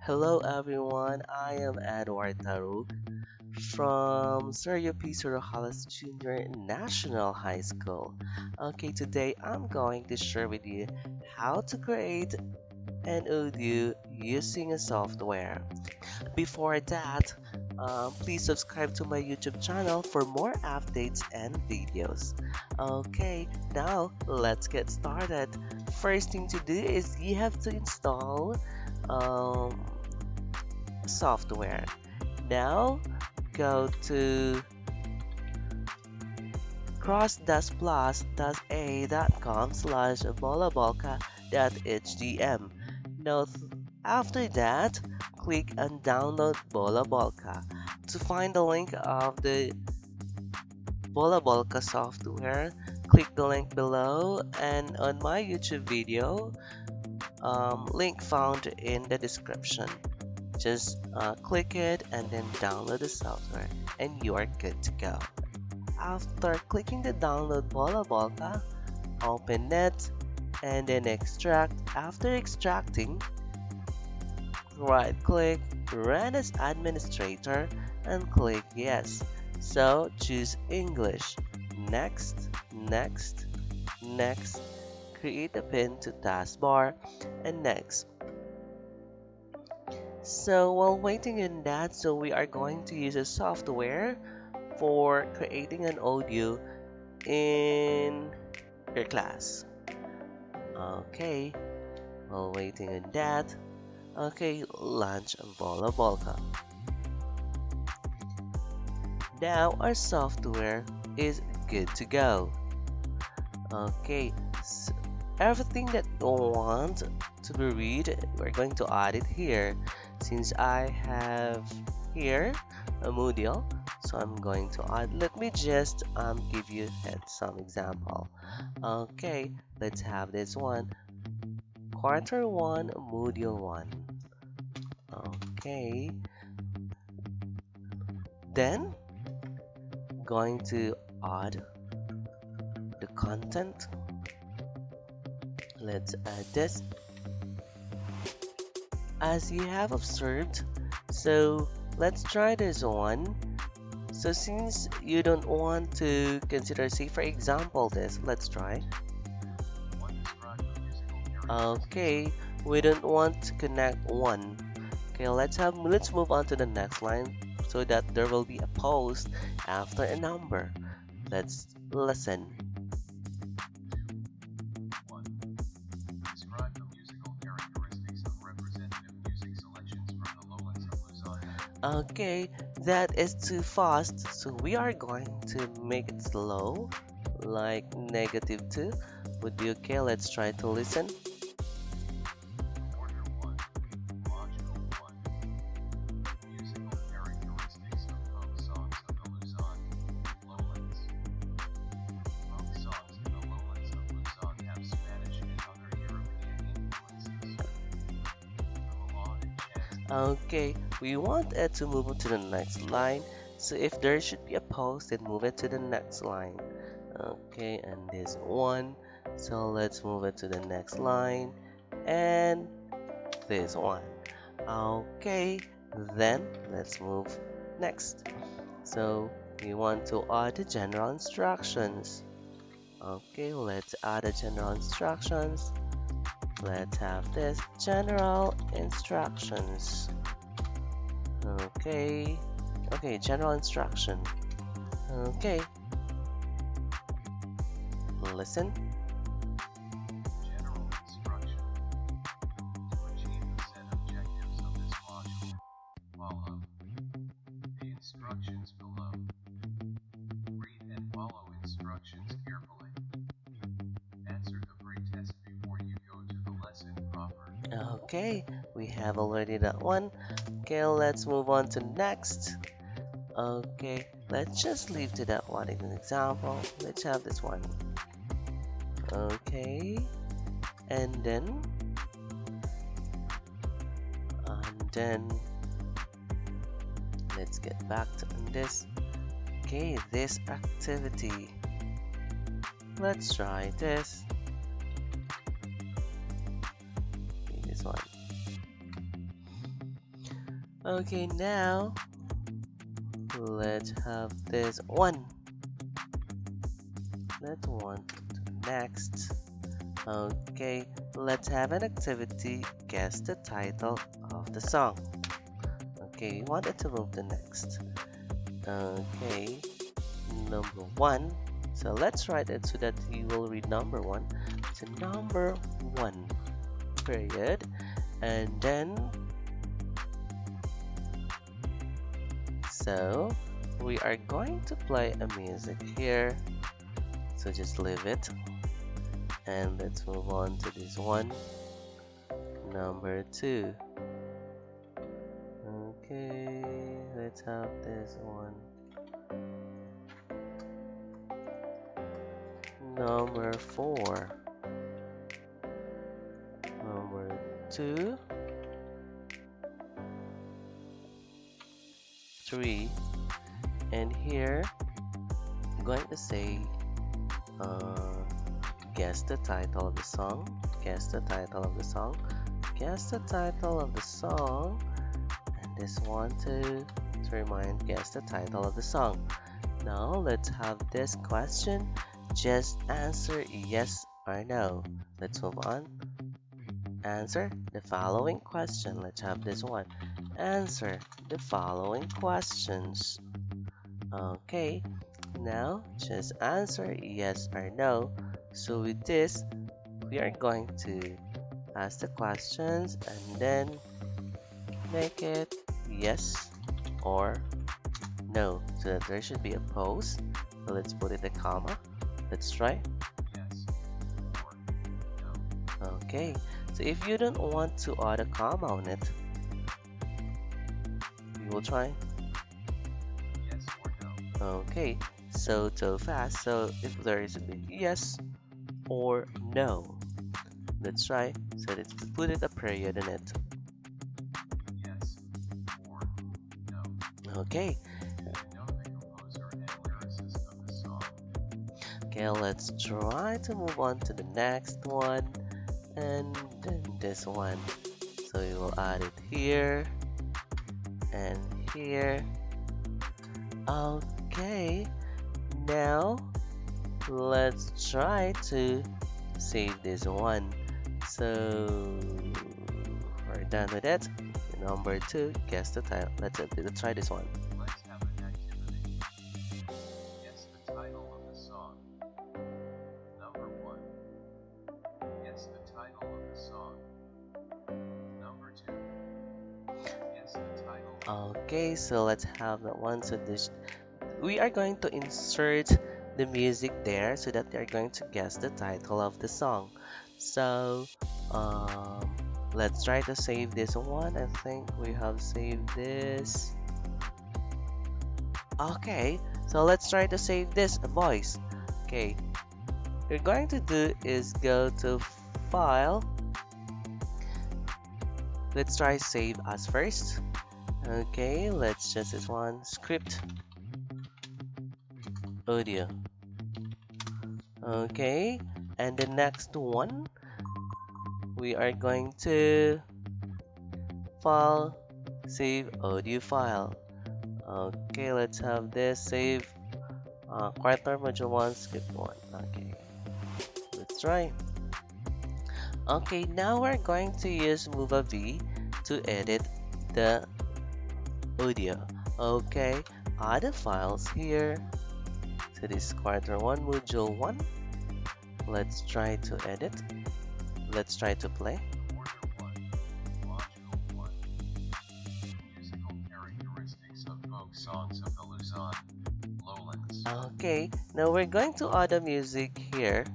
Hello everyone, I am Edward Taruk from Sergio P. Sorojalas Junior National High School. Okay, today I'm going to share with you how to create an audio using a software. Before that, please subscribe to my YouTube channel for more updates and videos. Okay, now let's get started. First thing to do is you have to install um, software. Now go to cross-plus.a.com/balabolka.hdm. Now, after that, click on download Balabolka. To find the link of the Balabolka software, click the link below and on my YouTube video, link found in the description. Just click it and then download the software and you are good to go. After clicking the download Balabolka, open it and then extract. After extracting, right click, run as administrator and click yes. So choose English. Next, next, next. Create a pin to taskbar and next. So while waiting in that, so we are going to use a software for creating an audio in your class. Okay, while waiting in that, okay, launch Balabolka. Now our software is good to go. Okay, so everything that you want to be read, we're going to add it here. Since I have here a module, so I'm going to add. Let me just give you some example. Okay, let's have this one. Quarter 1, module 1. Okay, then going to add the content. Let's add this. As you have observed, so let's try this one. So since you don't want to consider, say for example this, let's try. Okay, we don't want to connect one. Okay, let's move on to the next line so that there will be a post after a number. Let's listen. Okay, that is too fast, so we are going to make it slow, like -2 would be okay. Let's try to listen. Okay, we want it to move to the next line. So if there should be a post, then move it to the next line. Okay, and this one. So let's move it to the next line. And this one. Okay, then let's move next. So we want to add the general instructions. Okay, let's add the general instructions. Let's have this general instructions. Okay, general instruction. Okay, listen. General instruction. To achieve the set objectives of this module, follow the instructions below. Read and follow instructions carefully. Answer the pre-test before you go to the lesson proper. Okay, we have already that one. Okay, let's move on to next. Okay, let's just leave to that one as an example. Let's have this one. Okay, and then let's get back to this. Okay, this activity. Let's try this. Okay, this one. Okay, now let's have this one. Let's want next. Okay, let's have an activity. Guess the title of the song. Okay, we wanted to move to next. Okay, number one. So let's write it so that you will read number one. So number one, period. And then, so we are going to play a music here. So just leave it. And let's move on to this one. Number two. Okay, let's have this one. Number four. Number two. Three. And here, I'm going to say, guess the title of the song. Guess the title of the song. Guess the title of the song. And this one too, to remind, guess the title of the song. Now let's have this question. Just answer yes or no. Let's move on. Answer the following question. Let's have this one. Answer the following questions. Okay, now just answer yes or no. So with this, we are going to ask the questions and then make it yes or no. So that there should be a pause. So let's put it a comma. Let's try. Yes or no. Okay, so if you don't want to add a comma on it, we will try. Yes or no. Okay, so fast. So if there is a big yes or no, let's try. So let's put it a period in it. Yes or no. Okay, Know the composer and lyricist of the song. okay, let's try to move on to the next one, and then this one. So we will add it here and here. Okay, now let's try to save this one. So we're done with it. Number two, guess the title. Let's try this one. Let's have an activity. Guess the title of the song. Number one. Guess the title of the song. Number two. Guess the title. Okay, so let's have that one. So this, we are going to insert the music there so that they're going to guess the title of the song. So let's try to save this one. I think we have saved this. Okay, so let's try to save this voice. Okay, what you're going to do is go to File. Let's try Save As first. Okay, let's just this one, Script, Audio. Okay, and the next one, we are going to File, Save Audio File. Okay, let's have this save quarter module 1 script 1. Okay, let's try. Okay, now we're going to use Movavi to edit the audio. Okay, add the files here to this quarter 1 module 1. Let's try to edit. Let's try to play. Quarter 1, Module 1. Musical characteristics of folk songs of the Luzon Lowlands. Okay, now we're going to add the music here.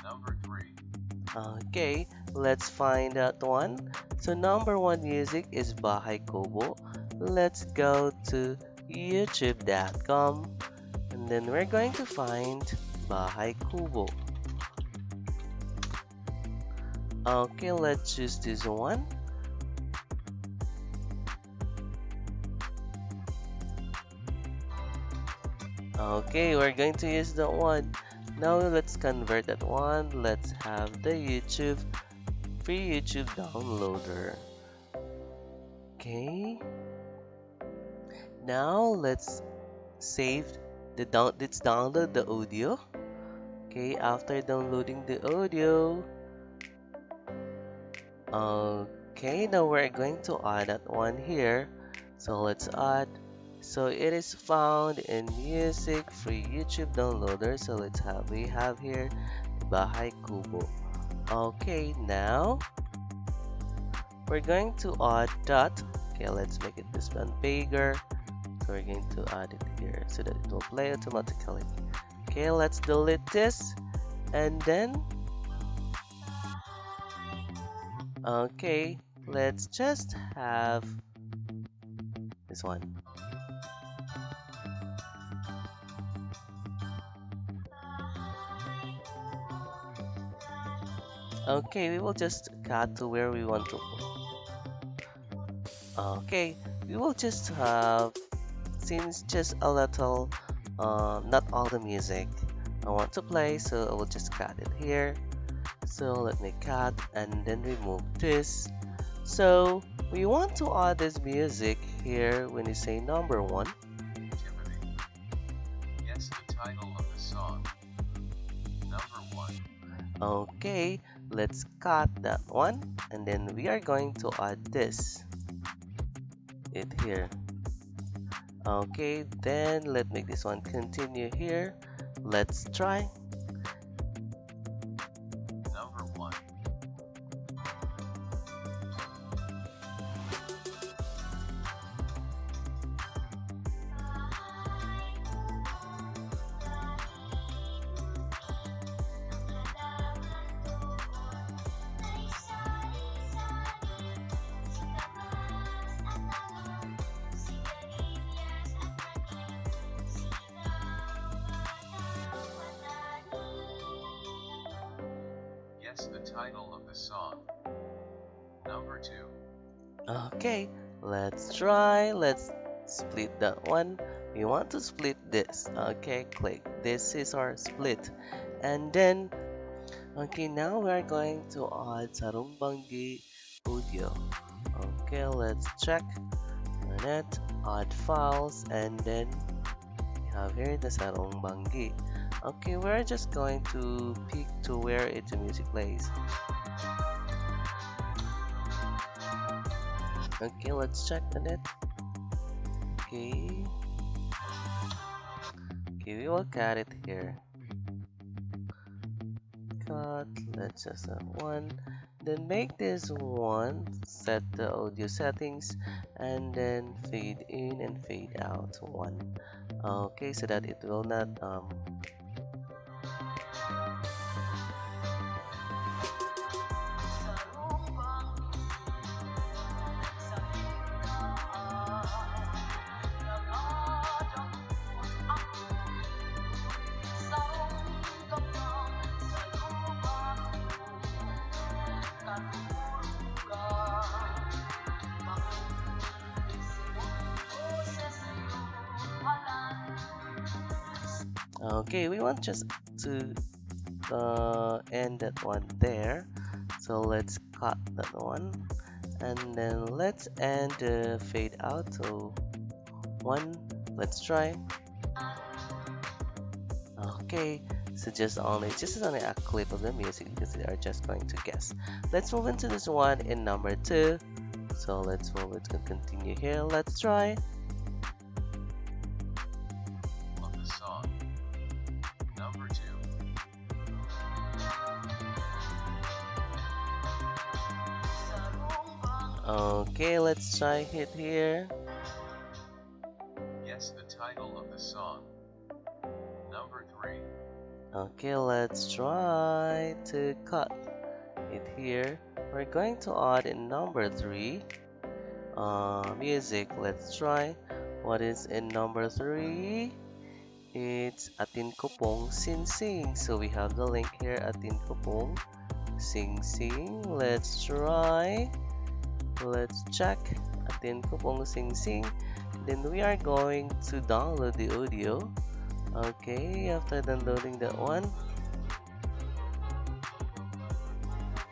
Number 3. Okay, let's find that one. So number one music is Bahay Kubo. Let's go to youtube.com and then we're going to find Bahay Kubo. Okay, let's choose this one. Okay, we're going to use that one. Now let's convert that one. Let's have the free YouTube downloader. Okay, Now let's save let's download the audio. Okay, after downloading the audio, okay, now we're going to add that one here. So let's add. So it is found in music free YouTube downloader. So we have here Bahay Kubo. Okay, now we're going to add that. Okay, let's make it this one bigger. So we're going to add it here so that it will play automatically. Okay, let's delete this and then okay, let's just have this one. Okay, we will just cut to where we want to. Okay, we will just have since just a little, not all the music I want to play, so I will just cut it here. So let me cut and then remove this. So we want to add this music here when you say number one. Timothy. Guess the title of the song. Number 1. Okay, let's cut that one and then we are going to add this it here. Okay, then let's make this one continue here. Let's try. Number 1. Guess the title of the song. Number 2. Okay, let's try. Let's split that one. We want to split this. Okay, click. This is our split. And then, okay, now we're going to add Sarumbanggi audio. Okay, let's check on it. Add files, and then we have here the Sarumbanggi. Okay, we're just going to pick to where it's the music plays. Okay, let's check on it. Okay. Okay, we will cut it here. Cut, let's just have one. Then make this one, set the audio settings, and then fade in and fade out one. Okay, so that it will not okay, we want just to end that one there. So let's cut that one and then let's end the fade out to one. Let's try. Okay, so just only a clip of the music because they are just going to guess. Let's move into this one in number 2. So let's move it to continue here. Let's try. Of the song. Number 2. Okay, let's try it here. Guess the title of the song. Number 3. Okay, let's try to cut it here. We're going to add in number 3 music. Let's try. What is in number 3? It's Atin Ko Pong Sing Sing. So we have the link here, Atin Ko Pong Sing Sing. Let's try. Let's check Atin Ko Pong Sing Sing. Then we are going to download the audio. Okay, after downloading that one.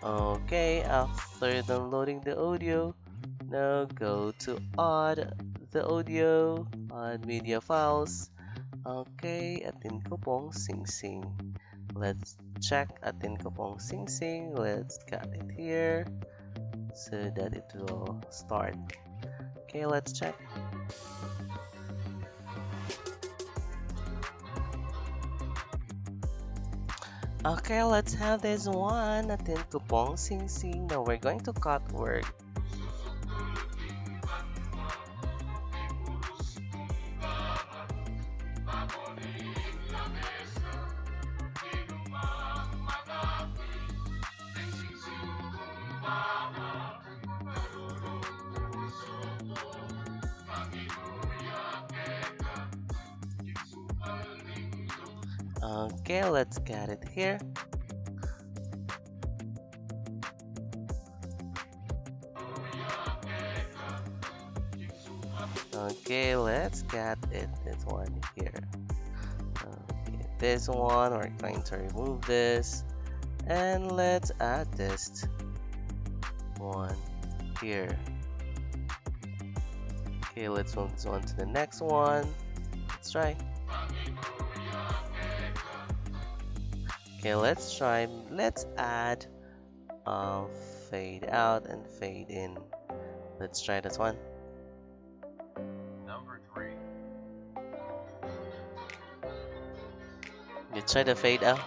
Okay, after downloading the audio, now go to add the audio, add media files. Okay, atin ko pong Sing Sing. Let's check atin ko pong Sing Sing. Let's cut it here so that it will start. Okay, let's check. Okay, let's have this one. Atin ko pong Sing Sing. Now we're going to cut word. Okay, let's get it here. Okay, let's get it. This one here. Okay, this one, we're going to remove this. And let's add this one here. Okay, let's move this one to the next one. Let's try. Okay, let's try. Let's add fade out and fade in. Let's try this one. Number 3. You try the fade out.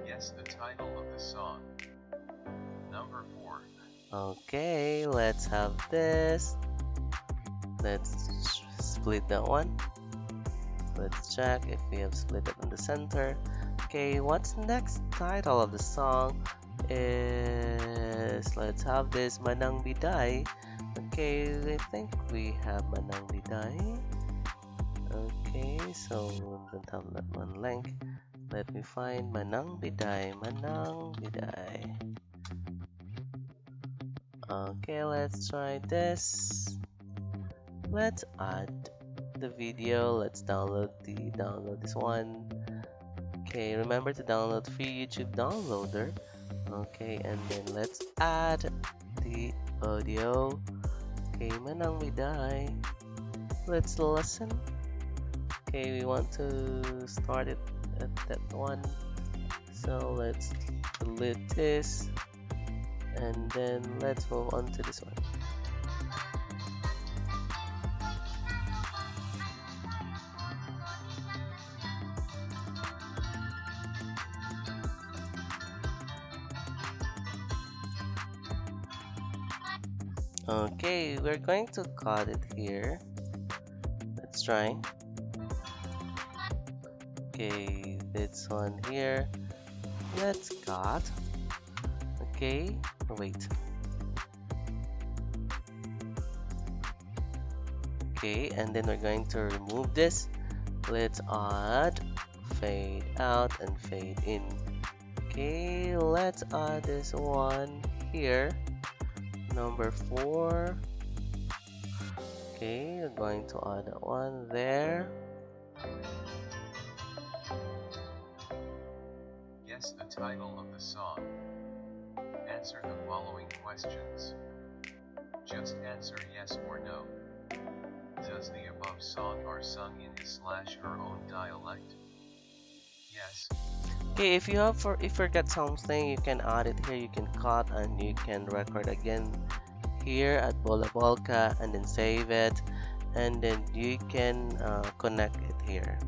Guess the title of the song. Number 4. Okay, let's have this. Let's split that one. Let's check if we have split it in the center. Okay, what's next title of the song is, let's have this Manang Biday. Okay, I think we have Manang Biday. Okay, so we don't have that one link. Let me find Manang Biday. Manang Biday. Okay, let's try this. Let's add the video. Let's download this one. Okay, remember to download free YouTube downloader. Okay, and then let's add the audio. Okay, Manang Biday. Let's listen. Okay, we want to start it at that one. So let's delete this. And then let's move on to this one. Okay, we're going to cut it here. Let's try. Okay, this one here. Let's cut. Okay, wait. Okay, and then we're going to remove this. Let's add fade out and fade in. Okay, let's add this one here. Number 4. Okay, we're going to add that one there. Guess the title of the song. Answer the following questions. Just answer yes or no. Does the above song are sung in his/her own dialect? Yes. Okay, if you forget something, you can add it here. You can cut and you can record again here at Balabolka and then save it, and then you can connect it here.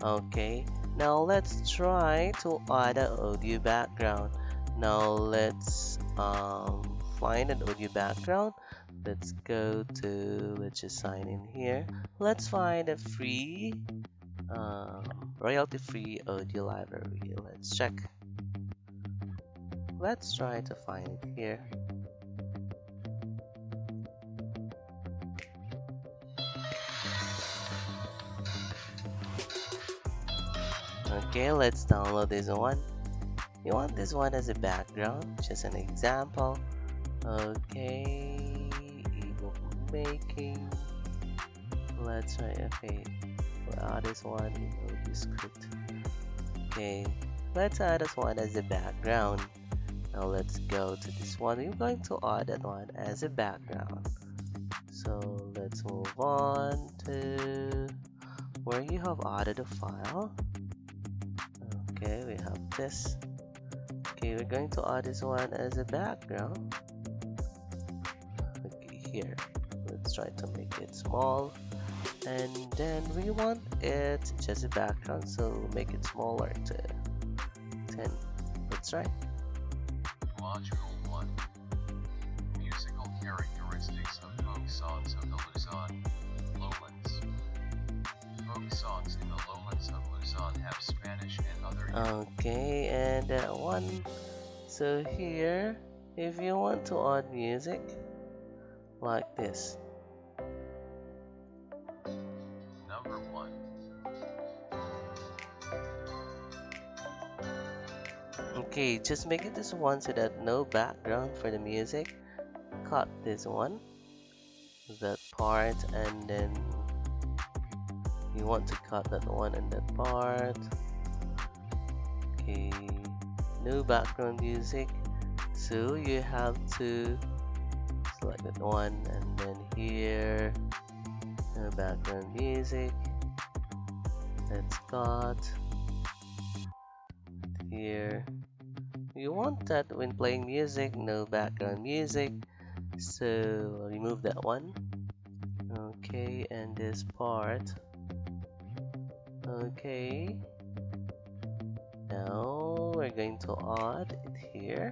Okay, now let's try to add an audio background. Now let's find an audio background. Let's go to, let's just sign in here. Let's find a free royalty-free audio library. Let's check. Let's try to find it here. Okay, let's download this one. You want this one as a background, just an example. Okay, ebook making. Let's try. Okay, we'll add this one in audio script. Okay, let's add this one as a background. Now let's go to this one. We're going to add that one as a background. So let's move on to where you have added a file. Okay, we have this. Okay, we're going to add this one as a background. Okay, here. Let's try to make it small. And then we want it just a background, so make it smaller to 10. Let's try. Module 1. Musical characteristics of folk songs of the Luzon, Lowlands. Folk songs in the lowlands of Luzon have Spanish and other. Okay, and that one. So here, if you want to add music, like this. Number 1. Okay, just make it this one so that no background for the music. Cut this one, that part, and then you want to cut that one and that part. Okay, no background music, so you have to select that one, and then here, no background music. Let's cut here. You want that when playing music, no background music, so remove that one. Okay, and this part. Okay, now we're going to add it here.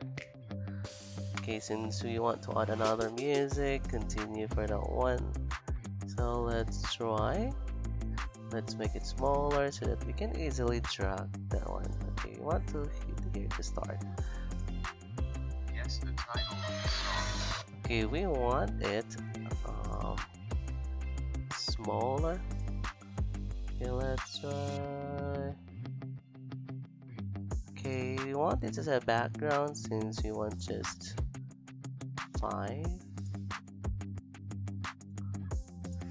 Okay, since we want to add another music, continue for that one. So let's try. Let's make it smaller so that we can easily drag that one. Okay, we want to hit here to start. Guess the title of the song. Okay, we want it smaller. Okay, let's try. Okay, we want it as a background since we want just 5.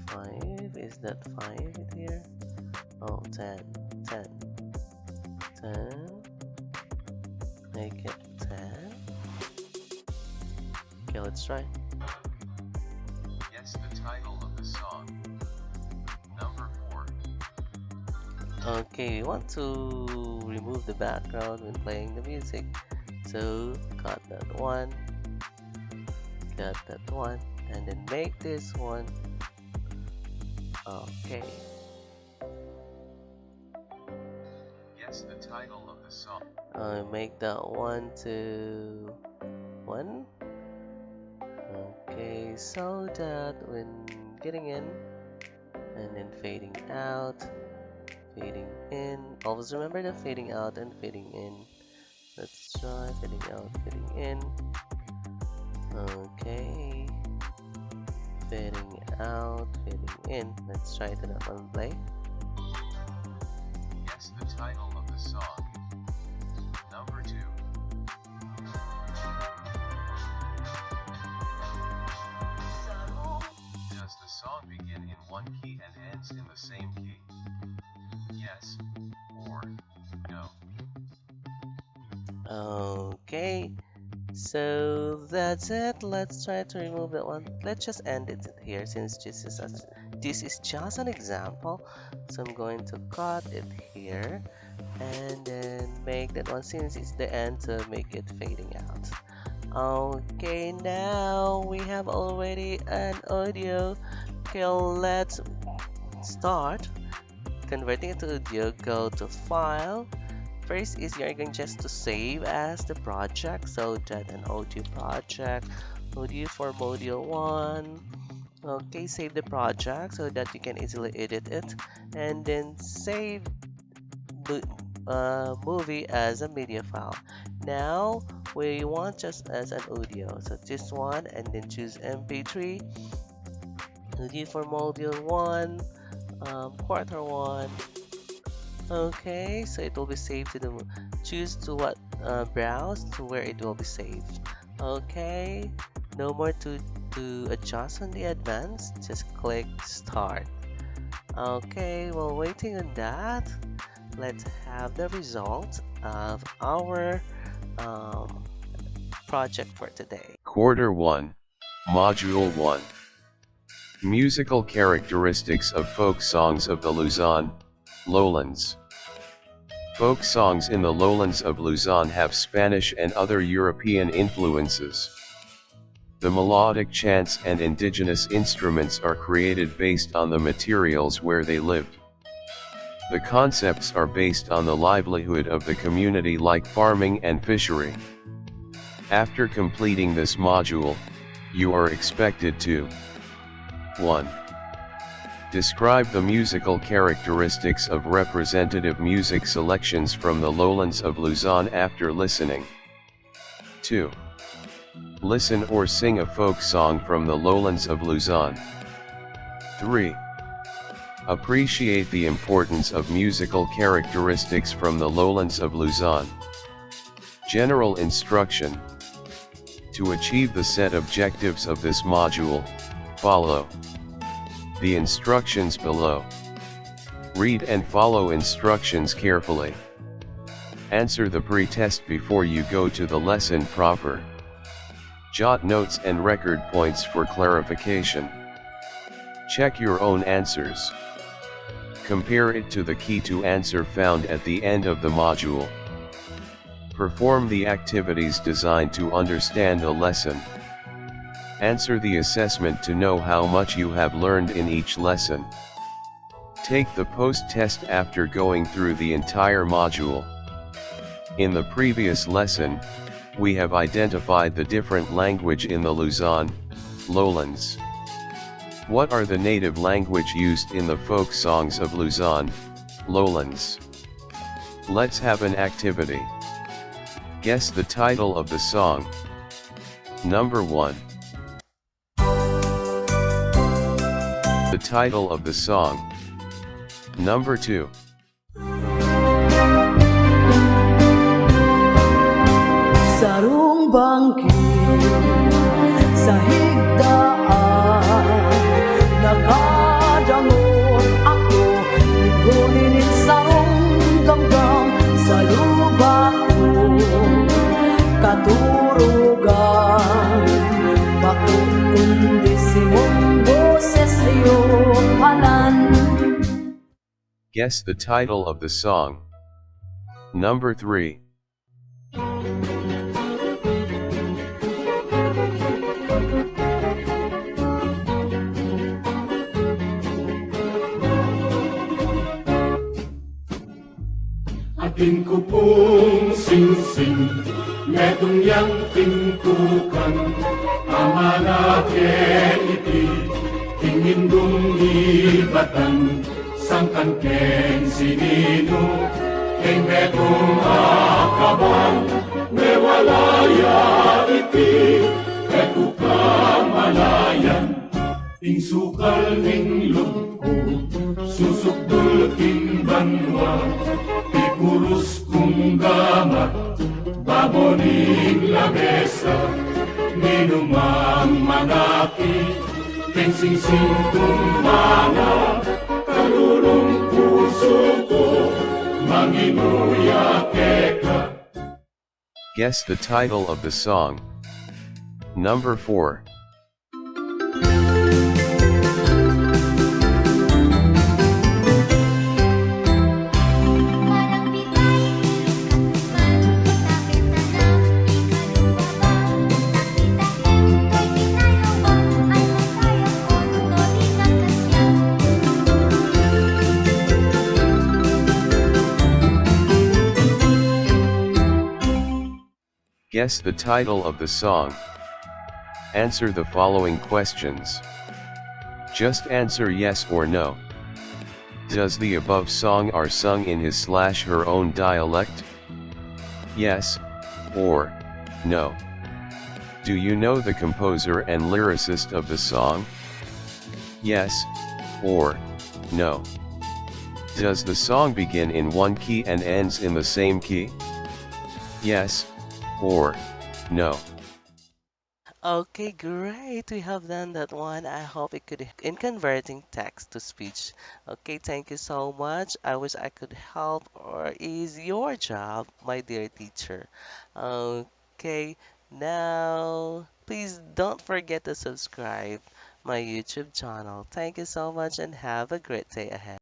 5, is that 5 here? Oh, 10. 10. 10. Make it 10. Okay, let's try. Guess the title of the song. Number 4. Okay, we want to remove the background when playing the music. So cut that one, cut that one, and then make this one. Okay. Guess the title of the song. Make that one to 1. Okay, so that when getting in and then fading out, fading in. Always remember the fading out and fading in. Let's try fading out, fading in. Okay. Fading out, fading in. Let's try to that one play. Guess the title of the song. Number 2. Does the song begin in one key and ends in the same key? Yes or no? Okay. So that's it. Let's try to remove that one. Let's just end it here since this is just an example. So I'm going to cut it here and then make that one since it's the end to make it fading out. Okay, now we have already an audio. Okay, let's start converting it to audio. Go to File. First is you're going just to save as the project, so that an audio project, audio for module 1. Okay, save the project so that you can easily edit it, and then save movie as a media file. Now we want just as an audio, so this one, and then choose MP3, audio for module 1, quarter 1. Okay, so it will be saved to the choose to what browse to where it will be saved. Okay, no more to adjust on the advanced, just click start. Okay, while waiting on that, let's have the result of our project for today. Quarter 1, Module 1. Musical characteristics of folk songs of the Luzon, Lowlands. Folk songs in the lowlands of Luzon have Spanish and other European influences. The melodic chants and indigenous instruments are created based on the materials where they lived. The concepts are based on the livelihood of the community like farming and fishery. After completing this module, you are expected to 1. Describe the musical characteristics of representative music selections from the lowlands of Luzon after listening. 2. Listen or sing a folk song from the lowlands of Luzon. 3. Appreciate the importance of musical characteristics from the lowlands of Luzon. General instruction. To achieve the set objectives of this module, follow the instructions below. Read and follow instructions carefully. Answer the pre-test before you go to the lesson proper. Jot notes and record points for clarification. Check your own answers. Compare it to the key to answer found at the end of the module. Perform the activities designed to understand the lesson. Answer the assessment to know how much you have learned in each lesson. Take the post-test after going through the entire module. In the previous lesson, we have identified the different language in the Luzon, Lowlands. What are the native language used in the folk songs of Luzon, Lowlands? Let's have an activity. Guess the title of the song. Number 1. The title of the song. Number 2. Sarong bangkit sa higdaan, nakadangon ako, ligunin sarong gamgam sa luba ko, katurugan, bakit kundi si mong boses iyong halan. Guess the title of the song. Number 3. Atin ko pong sing-sing, medong yang tintukan, amanake iti, tingindong ibatan, sangkan ken sinino, ken medong akabang, mewalaya iti, eto kamalayan, insukal ning lubko, susukdul king banwa, purus kung gamat, baboning labesa, ninumang manaki, pensingsing kung mga, kalulong puso ko, manginuya keka. Guess the title of the song. Number 4. Guess the title of the song. Answer the following questions. Just answer yes or no. Does the above song are sung in his/her own dialect? Yes or no. Do you know the composer and lyricist of the song? Yes or no. Does the song begin in one key and ends in the same key? Yes or no. Okay, great. We have done that one. I hope it could in converting text to speech. Okay, thank you so much. I wish I could help or ease your job, my dear teacher. Okay, now please don't forget to subscribe my YouTube channel. Thank you so much and have a great day ahead.